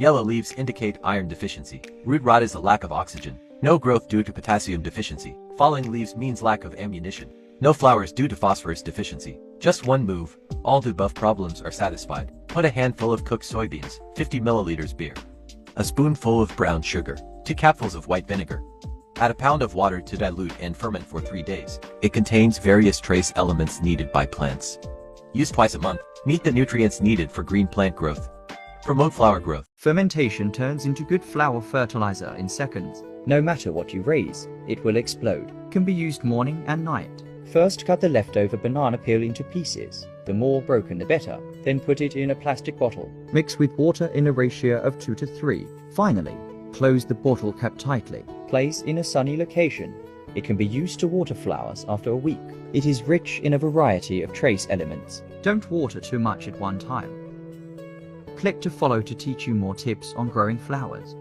Yellow leaves indicate iron deficiency. Root rot is a lack of oxygen. No growth due to potassium deficiency. Falling leaves means lack of ammunition. No flowers due to phosphorus deficiency. Just one move, all the above problems are satisfied. Put a handful of cooked soybeans, 50 milliliters beer, a spoonful of brown sugar, 2 capfuls of white vinegar. Add a pound of water to dilute and ferment for 3 days. It contains various trace elements needed by plants. Use twice a month. Meet the nutrients needed for green plant growth. Promote flower growth. Fermentation turns into good flower fertilizer in seconds. No matter what you raise, it will explode. Can be used morning and night. First, cut the leftover banana peel into pieces. The more broken the better. Then put it in a plastic bottle. Mix with water in a ratio of 2 to 3. Finally, close the bottle cap tightly. Place in a sunny location. It can be used to water flowers after a week. It is rich in a variety of trace elements. Don't water too much at one time. Click to follow to teach you more tips on growing flowers.